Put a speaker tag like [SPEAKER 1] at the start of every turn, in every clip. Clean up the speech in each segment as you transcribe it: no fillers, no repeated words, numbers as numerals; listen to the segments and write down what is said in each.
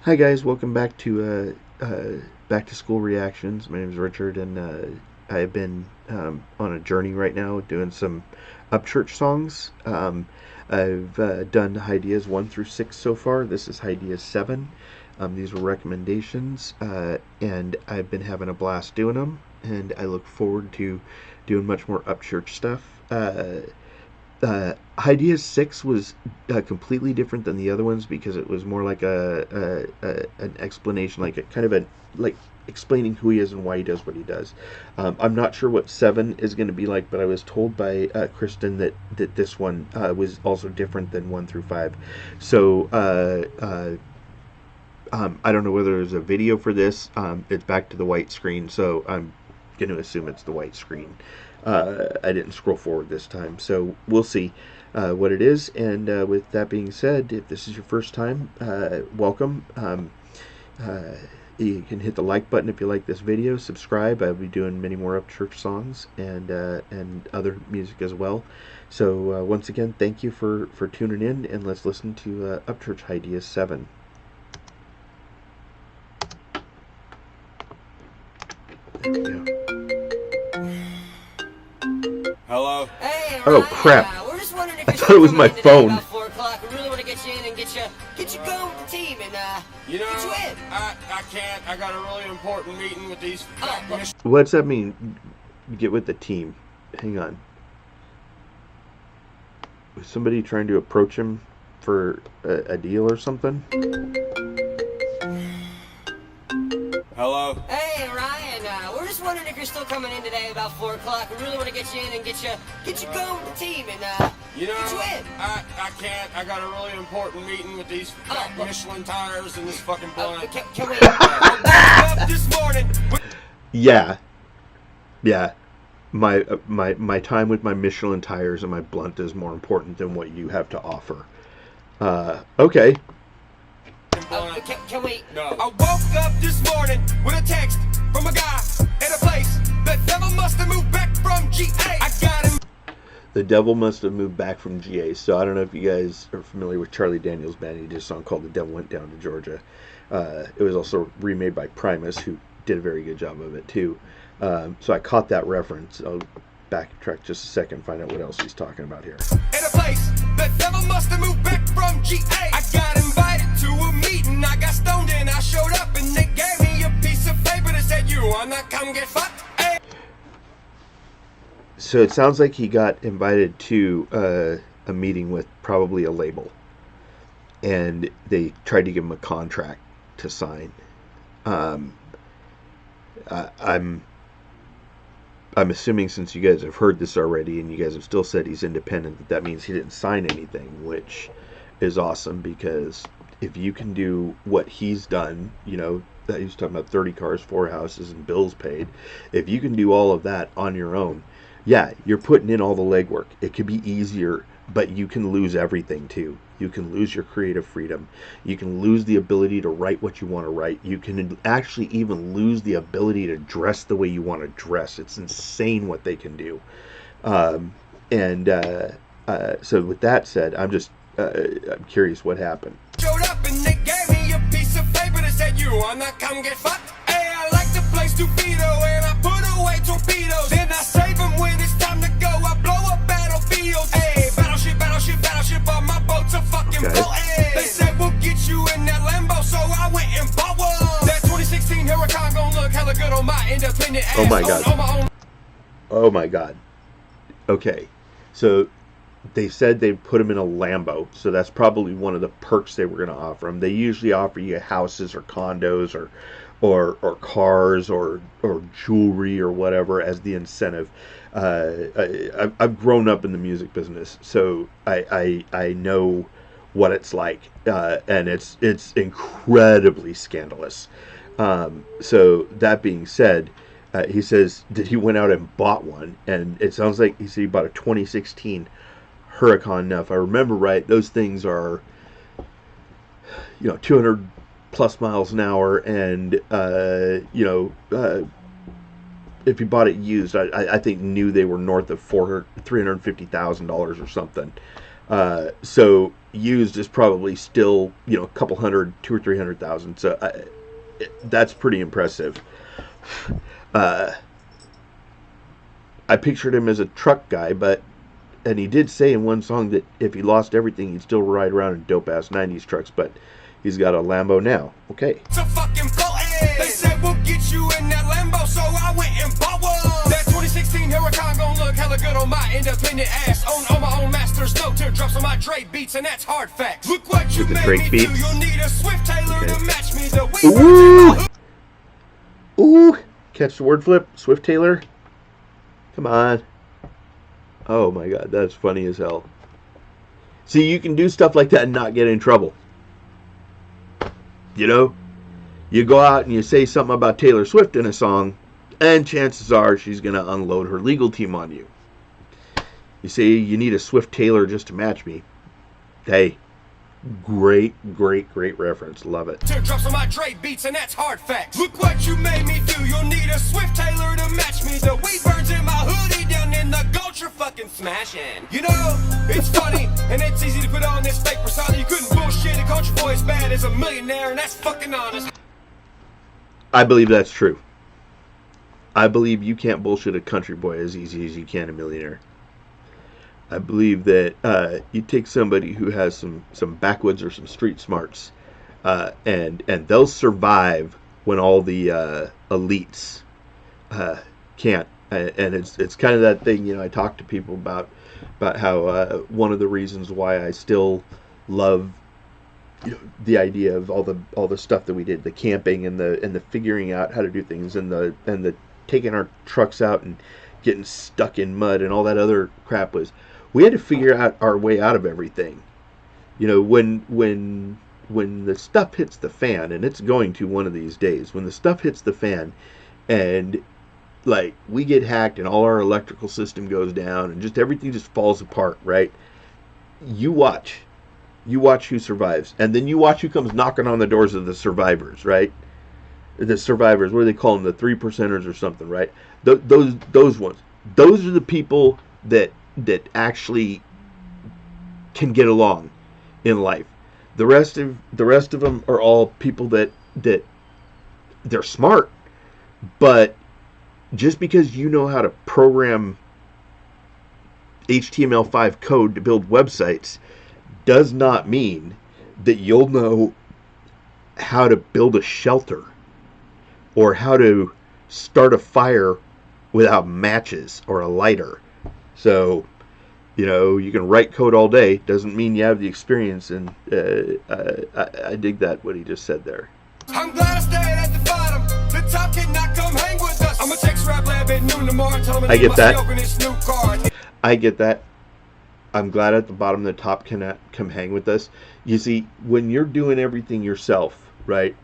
[SPEAKER 1] Hi guys, welcome back to school reactions. My name is Richard, and I've been on a journey right now doing some UPCHURCH songs. I've done HIDEAS 1 through 6 so far. This is HIDEAS 7. These were recommendations, and I've been having a blast doing them, and I look forward to doing much more UPCHURCH stuff. Ideas 6 was completely different than the other ones because it was more like an explanation, like a kind of a like explaining who he is and why he does what he does. I'm not sure what 7 is going to be like, but I was told by Kristen that this one was also different than 1 through 5. So I don't know whether there's a video for this. It's back to the white screen, so I'm going to assume it's the white screen. I didn't scroll forward this time, so we'll see what it is. And with that being said, if this is your first time, welcome. You can hit the like button if you like this video. Subscribe. I'll be doing many more UPCHURCH songs and other music as well. So once again, thank you for tuning in, and let's listen to UPCHURCH Ideas 7. There we go.
[SPEAKER 2] Hello?
[SPEAKER 3] Hey,
[SPEAKER 1] Oh,
[SPEAKER 3] Ryan,
[SPEAKER 1] crap.
[SPEAKER 3] we're just wondering if
[SPEAKER 1] I
[SPEAKER 3] you're
[SPEAKER 1] thought it was
[SPEAKER 3] coming
[SPEAKER 1] my
[SPEAKER 3] in today
[SPEAKER 1] phone.
[SPEAKER 3] about 4 o'clock. We really want to get you in and get you going with the team and
[SPEAKER 2] You know,
[SPEAKER 3] get you in.
[SPEAKER 2] I can't. I got a really important meeting with these Michigan.
[SPEAKER 1] What's that mean? Get with the team. Hang on. Was somebody trying to approach him for a deal or something?
[SPEAKER 2] Hello?
[SPEAKER 3] Hey, Ryan, we're just wondering if you're still coming in today about 4 o'clock. We really want to get you in and get you going with the team and
[SPEAKER 2] You know,
[SPEAKER 3] get you in.
[SPEAKER 2] I can't. I got a really important meeting with these Michelin tires and this fucking blunt.
[SPEAKER 3] Can we?
[SPEAKER 2] I woke up this morning with
[SPEAKER 1] Yeah. My time with my Michelin tires and my blunt is more important than what you have to offer. Okay.
[SPEAKER 3] Can we?
[SPEAKER 2] No. I woke up this morning with a text from a guy in a place that never must have moved back from GA. I got him.
[SPEAKER 1] The devil must have moved back from GA. So I don't know if you guys are familiar with Charlie Daniels' band. He did a song called "The Devil Went Down to Georgia." It was also remade by Primus, who did a very good job of it too. So I caught that reference. I'll backtrack just a second, find out what else he's talking about here.
[SPEAKER 2] In a place that never must have moved back from GA. I got invited to a meeting. I got stoned and I showed up and they gave me a piece of paper that said, "You wanna come get fucked?" Hey.
[SPEAKER 1] So it sounds like he got invited to a meeting with probably a label, and they tried to give him a contract to sign. I'm assuming, since you guys have heard this already and you guys have still said he's independent, that means he didn't sign anything, which is awesome, because if you can do what he's done, you know, that he was talking about 30 cars, 4 houses, and bills paid. If you can do all of that on your own, yeah, you're putting in all the legwork. It could be easier, but you can lose everything too. You can lose your creative freedom. You can lose the ability to write what you want to write. You can actually even lose the ability to dress the way you want to dress. It's insane what they can do. So with that said, I'm curious what happened.
[SPEAKER 2] Showed up and they gave me a piece of paper that said, "You wanna come get fucked?" Hey, I like to play stupido and I put away torpedoes. Then I save them when it's time to go. I blow up battlefields. Hey, battleship, battleship, battleship, all my boats are fucking
[SPEAKER 1] Okay.
[SPEAKER 2] full. Hey, they said we'll get you in that Lambo, so I went and bought one. That 2016 Huracan gon' look hella good on my independent ass.
[SPEAKER 1] Oh my God.
[SPEAKER 2] On my own.
[SPEAKER 1] Oh my God. Okay, so they said they'd put him in a Lambo, so that's probably one of the perks they were going to offer him. They usually offer you houses or condos or cars or jewelry or whatever as the incentive. I've grown up in the music business, so I know what it's like, and it's incredibly scandalous. So that being said, he says that he went out and bought one, and it sounds like he said he bought a 2016 Huracan. Now, if I remember right, those things are, 200 plus miles an hour, and if you bought it used, I think new they were north of $350,000 or something. So used is probably still, a couple hundred, 200,000 or 300,000. So that's pretty impressive. I pictured him as a truck guy, and he did say in one song that if he lost everything, he'd still ride around in dope-ass 90s trucks, but he's got a Lambo now. Okay.
[SPEAKER 2] It's a fucking they said we'll get you in that Lambo, so I went and bought one. That 2016 Huracan gon' look hella good on my independent ass. Own all my own masters, no teardrops on my Dre beats, and that's hard facts. Look what you made me do. You'll need a Swift Taylor to match me. The
[SPEAKER 1] Ooh! Catch the word flip, Swift Taylor. Come on. Oh my god, that's funny as hell. See, you can do stuff like that and not get in trouble. You go out and you say something about Taylor Swift in a song, and chances are she's going to unload her legal team on you. You say you need a Swift Taylor just to match me. Hey, great reference. Love it.
[SPEAKER 2] Teardrops on my Dre beats, and that's hard facts. Look what you made me do. You'll need a Swift Taylor to match me. The weed burns in my hoodie down in the gulch, you're fucking smashing. It's funny, and it's easy to put on this fake persona. You couldn't bullshit a country boy as bad as a millionaire, and that's fucking honest.
[SPEAKER 1] I believe that's true. I believe you can't bullshit a country boy as easy as you can a millionaire. I believe that you take somebody who has some backwoods or some street smarts, and they'll survive when all the elites can't. And it's kind of that thing, I talk to people about how one of the reasons why I still love the idea of all the stuff that we did, the camping and the figuring out how to do things, and the taking our trucks out and getting stuck in mud and all that other crap, was we had to figure out our way out of everything. When the stuff hits the fan, and it's going to one of these days, when the stuff hits the fan and like we get hacked and all our electrical system goes down and just everything just falls apart, right? You watch who survives, and then you watch who comes knocking on the doors of the survivors, right? The survivors, what do they call them? The 3%ers or something, right? Those ones. Those are the people that actually can get along in life. The rest of them are all people that they're smart, but just because you know how to program HTML5 code to build websites does not mean that you'll know how to build a shelter or how to start a fire without matches or a lighter. So, you can write code all day, doesn't mean you have the experience, and I dig that, what he just said there.
[SPEAKER 2] I'm glad I stayed at the bottom. The top cannot come hang with us. I'm a text rap lab at noon tomorrow. Tell them
[SPEAKER 1] I get that.
[SPEAKER 2] open this new card.
[SPEAKER 1] I get that. I'm glad at the bottom the top cannot come hang with us. You see, when you're doing everything yourself, right,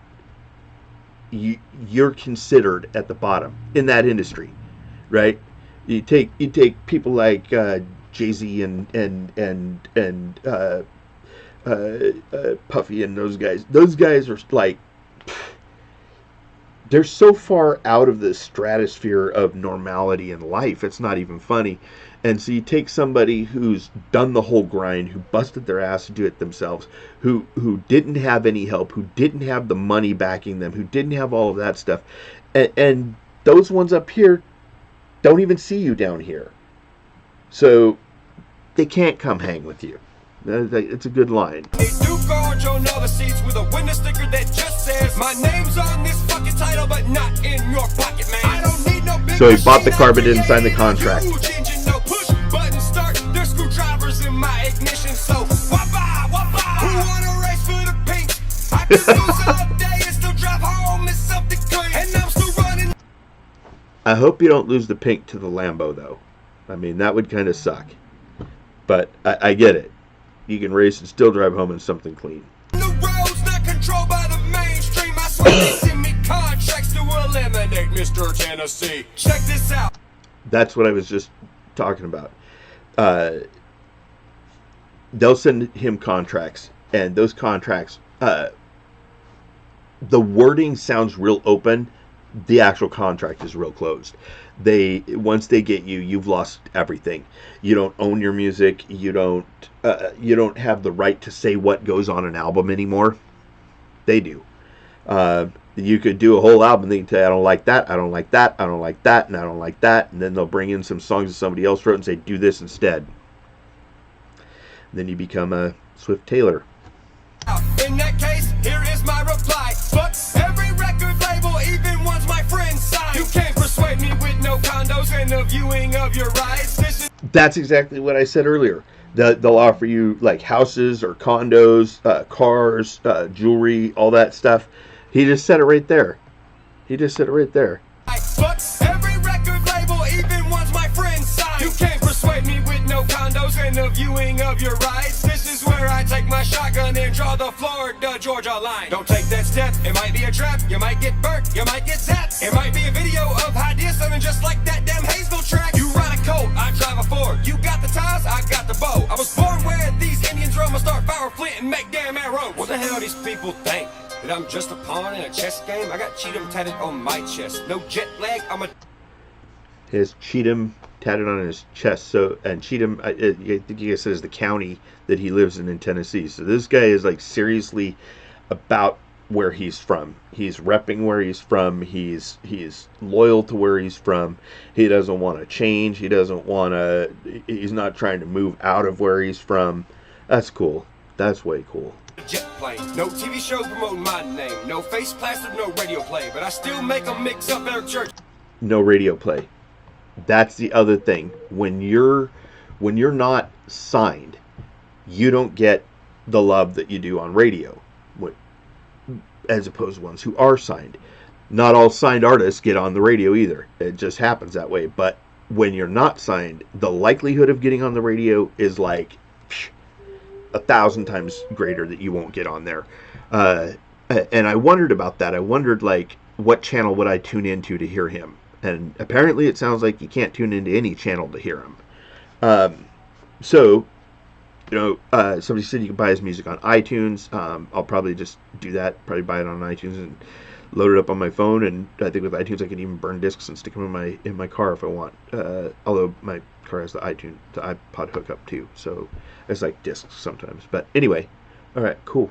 [SPEAKER 1] you're considered at the bottom in that industry, right? You take people like Jay-Z and Puffy and those guys. Those guys are like, they're so far out of the stratosphere of normality in life, it's not even funny. And so you take somebody who's done the whole grind, who busted their ass to do it themselves, who didn't have any help, who didn't have the money backing them, who didn't have all of that stuff, and those ones up here don't even see you down here, so they can't come hang with you. It's a good line.
[SPEAKER 2] They do guard your other seats with a window sticker that just says my name's on this fucking title, but not in your pocket, man. I don't need no big
[SPEAKER 1] so he bought the car but didn't sign the contract.
[SPEAKER 2] No push button start. There's screwdrivers in my ignition, so wah-bah, wah-bah. Who wanna race for the pink? I can lose all day and still drive home. It's something clean, and I'm still running.
[SPEAKER 1] I hope you don't lose the pink to the Lambo, though. I mean, that would kind of suck. But I get it. You can race and still drive home in something clean.
[SPEAKER 2] The road's not controlled by the mainstream. I swear they send me contracts to eliminate Mr. Tennessee. Check this out.
[SPEAKER 1] That's what I was just talking about. They'll send him contracts, and those contracts, the wording sounds real open, the actual contract is real closed. Once they get you, you've lost everything. You don't own your music. You don't have the right to say what goes on an album anymore. They do. You could do a whole album, they can tell you, I don't like that, I don't like that, I don't like that, and I don't like that, and then they'll bring in some songs that somebody else wrote and say, do this instead. Then you become a Swift Taylor.
[SPEAKER 2] In that case, here is my reply. But every record label, even ones my friends sign. You can't persuade me with no condos and the viewing of your rides.
[SPEAKER 1] That's exactly what I said earlier. They'll offer you like houses or condos, cars, jewelry, all that stuff. He just said it right there. He just said it right there.
[SPEAKER 2] But every record label, even ones my friends sign. You can't persuade me with no condos and the viewing of your rides. This is where I take my shotgun and draw the Florida Georgia line. Don't take that step, it might be a trap. You might get burnt, you might get zapped. It might be a video of HIDEAS sounding just like that damn Hayesville track. You ride a Colt, I drive a Ford. You got the ties, I got the bow. I was born where these Indians roam. I start fire flint and make damn arrows. What the hell these people think? That I'm just a pawn in a chess game? I got Cheatham tatted on my chest. No jet lag, I'm a...
[SPEAKER 1] His Cheatham tatted on his chest. So, and Cheatham, I think you guys said is the county that he lives in Tennessee. So this guy is like seriously about where he's from. He's repping where he's from. He's loyal to where he's from. He doesn't want to change. He doesn't want to... He's not trying to move out of where he's from. That's cool. That's way cool.
[SPEAKER 2] Jet plane, no TV show promoting my name, no face plastered, no radio play, but I still make a mix up Eric Church.
[SPEAKER 1] No radio play. That's the other thing. When you're not signed, you don't get the love that you do on radio, as opposed to ones who are signed. Not all signed artists get on the radio either. It just happens that way. But when you're not signed, the likelihood of getting on the radio is like 1,000 times greater that you won't get on there. And I wondered about that. I wondered, like, what channel would I tune into to hear him? And apparently it sounds like you can't tune into any channel to hear him. So, you know, somebody said you can buy his music on iTunes. I'll probably just do that. Probably buy it on iTunes and load it up on my phone. And I think with iTunes I can even burn discs and stick them in my car if I want. Although my car has the iPod hookup too, so it's like discs sometimes. But anyway, all right, cool.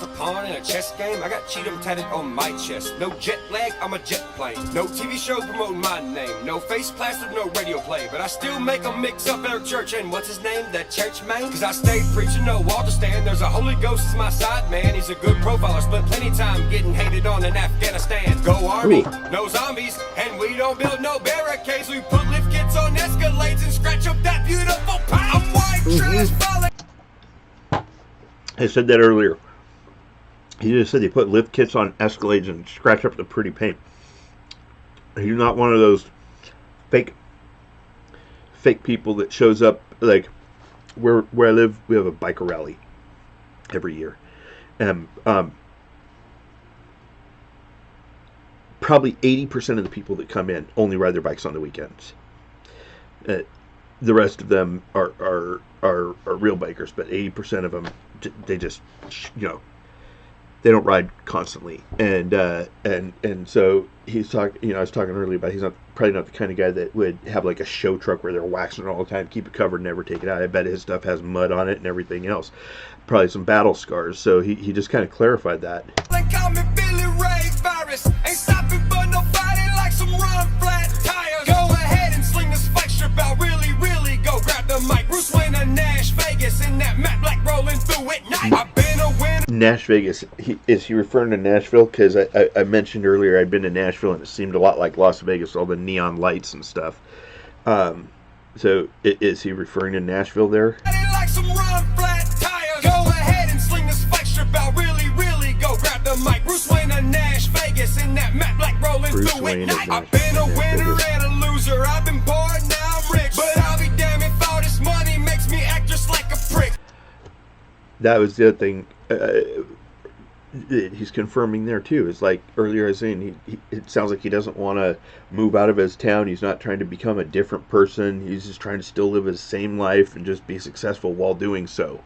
[SPEAKER 2] A pawn in a chess game, I got Cheatham tatted on my chest. No jet lag, I'm a jet plane. No TV show promoting my name. No face plastered, no radio play. But I still make a mix up Eric Church and what's his name? That church man? Cause I stayed preaching, no wall to stand. There's a Holy Ghost is my side man. He's a good profiler, spent plenty time getting hated on in Afghanistan. Go Army, no zombies, and we don't build no barricades. We put lift kits on Escalades and scratch up that beautiful paint. I'm white trash falling.
[SPEAKER 1] I said that earlier. He just said they put lift kits on Escalades and scratch up the pretty paint. He's not one of those fake people that shows up. Like where I live, we have a biker rally every year, and probably 80% of the people that come in only ride their bikes on the weekends. The rest of them are real bikers, but 80% of them, they just, you know, they don't ride constantly. And so he's talking, you know, I was talking earlier about he's probably not the kind of guy that would have like a show truck where they're waxing it all the time, keep it covered, never take it out. I bet his stuff has mud on it and everything else. Probably some battle scars. So he just kind of clarified that.
[SPEAKER 2] Like I'm a Billy Ray virus. Ain't stopping for nobody like some run flat tires. Go ahead and sling the spike strip out. Really, really go grab the mic. Bruce Wayne of Nash Vegas in that Matt Black rolling through at night. I've been a winner.
[SPEAKER 1] Nash Vegas. Is he referring to Nashville? Because I mentioned earlier I'd been to Nashville and it seemed a lot like Las Vegas, all the neon lights and stuff. So is he referring to Nashville there?
[SPEAKER 2] Like some run flat tires. Go ahead and sling the spike strip out. Really, really go grab the mic. Bruce Wayne of Nash Vegas in that Matt Black rolling through at night. I've been a winner and a loser. I've been poor, now I'm rich. But I'll be damned if all this money makes me act just like a prick.
[SPEAKER 1] That was the other thing he's confirming there too. It's like earlier I was saying, it sounds like he doesn't want to move out of his town. He's not trying to become a different person. He's just trying to still live his same life and just be successful while doing so.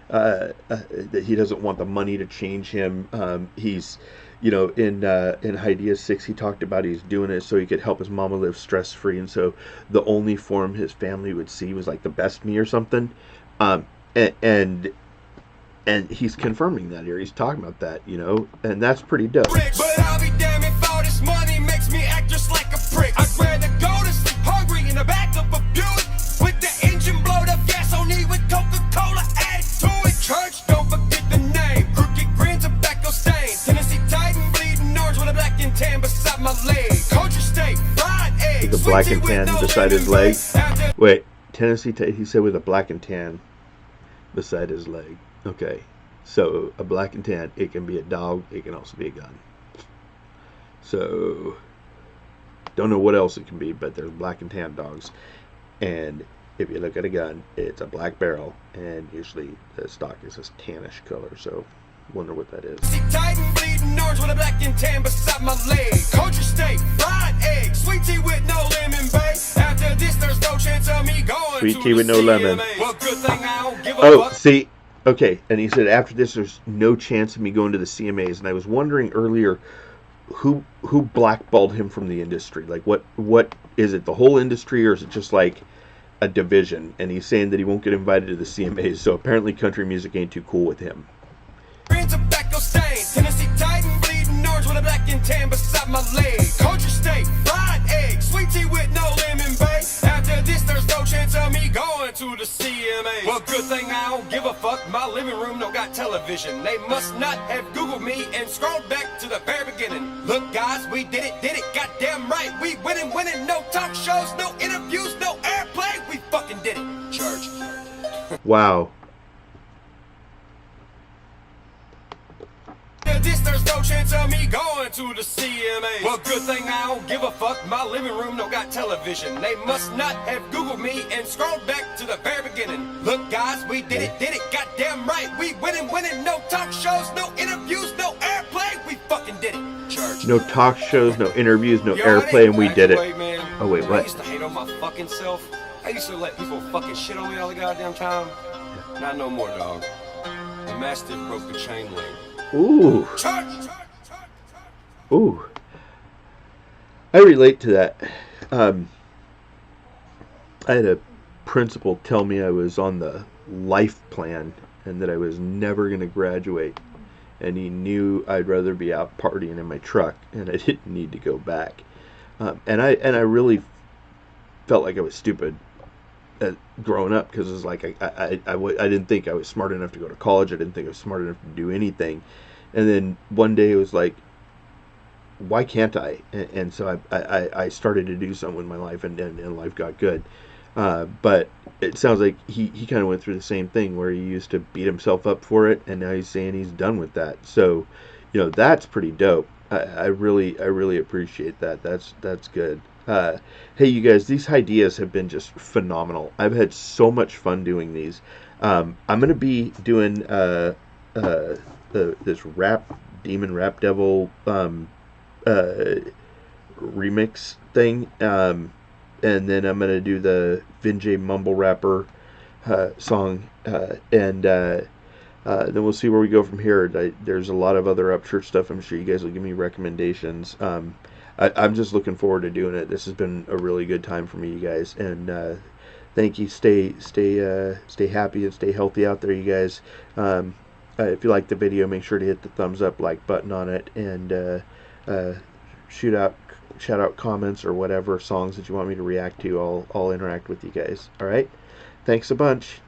[SPEAKER 1] that he doesn't want the money to change him. He's, you know, in HIDEAS 6, he talked about he's doing it so he could help his mama live stress free, and so the only form his family would see was like the best me or something. Um, and he's confirming that here. He's talking about that, you know, and that's pretty dope.
[SPEAKER 2] But I'll be damned if all this money makes me act just like a prick. I'd rather go to sleep hungry in the back of a Buick with the engine blowed up gasoline with Coca-Cola added to it. Church, don't forget the name. Crooked grin, tobacco stain. Tennessee Titan, bleeding orange with a black and tan beside my leg. Culture steak, fried eggs.
[SPEAKER 1] With a black and tan beside his leg. Wait, Tennessee Titan, he said with a black and tan beside his leg. Okay, so a black and tan, it can be a dog, it can also be a gun. So, don't know what else it can be, but there's black and tan dogs. And if you look at a gun, it's a black barrel, and usually the stock is this tannish color, so wonder what that is.
[SPEAKER 2] Titan, bleeding orange with a black and tan beside my leg. Culture steak, fried eggs, sweet tea with no lemon, babe. After this, there's no chance of me going
[SPEAKER 1] Sweet
[SPEAKER 2] to
[SPEAKER 1] tea
[SPEAKER 2] the
[SPEAKER 1] with no lemon.
[SPEAKER 2] CMA. Well, good thing I don't give a
[SPEAKER 1] Oh,
[SPEAKER 2] fuck.
[SPEAKER 1] see, okay, and he said after this there's no chance of me going to the CMAs, and I was wondering earlier who blackballed him from the industry. Like, what is it, the whole industry, or is it just like a division? And he's saying that he won't get invited to the CMAs, so apparently country music ain't too cool with him.
[SPEAKER 2] Green tobacco stain, Tennessee Titan, bleeding orange with a black and tan beside my leg. Culture steak, fried eggs, sweet tea with no lemon, babe. After this, there's no chance of me going to the CMA. Well, good thing I don't give a fuck. My living room don't got television. They must not have Googled me and scrolled back to the very beginning. Look, guys, we did it, goddamn right. We winning, no talk shows, no interviews, no airplay. We fucking did it, church.
[SPEAKER 1] Wow.
[SPEAKER 2] This, there's no chance of me going to the CMA. Well, good thing I don't give a fuck. My living room don't got television. They must not have Googled me and scrolled back to the very beginning. Look, guys, we did it, goddamn right. We winning, no talk shows, no interviews, no airplay. We fucking did it, church.
[SPEAKER 1] No talk shows, no interviews, no
[SPEAKER 2] Yo, I
[SPEAKER 1] airplay,
[SPEAKER 2] didn't
[SPEAKER 1] and we did it.
[SPEAKER 2] man.
[SPEAKER 1] Oh, wait,
[SPEAKER 2] I
[SPEAKER 1] what?
[SPEAKER 2] used to hate on my fucking self. I used to let people fucking shit on me all the goddamn time. Not no more, dog. The mastiff broke the chain link.
[SPEAKER 1] Ooh.
[SPEAKER 2] Church.
[SPEAKER 1] Ooh. I relate to that. I had a principal tell me I was on the life plan and that I was never going to graduate. And he knew I'd rather be out partying in my truck and I didn't need to go back. And I really felt like I was stupid growing up, because it was like I didn't think I was smart enough to go to college. I didn't think I was smart enough to do anything. And then one day it was like, why can't I? And so I started to do something in my life, and life got good. But it sounds like he kind of went through the same thing, where he used to beat himself up for it, and now he's saying he's done with that. So, you know, that's pretty dope. I really appreciate that. That's good. Hey, you guys, these ideas have been just phenomenal. I've had so much fun doing these. I'm gonna be doing this Demon Rap Devil remix thing, and then I'm gonna do the Vinjay Mumble Rapper song, and then we'll see where we go from here. There's a lot of other UPCHURCH stuff. I'm sure you guys will give me recommendations. I'm just looking forward to doing it. This has been a really good time for me, you guys, and thank you. Stay happy and stay healthy out there, you guys. If you like the video, make sure to hit the thumbs up, like button on it, and shout out comments or whatever songs that you want me to react to. I'll interact with you guys. All right, thanks a bunch.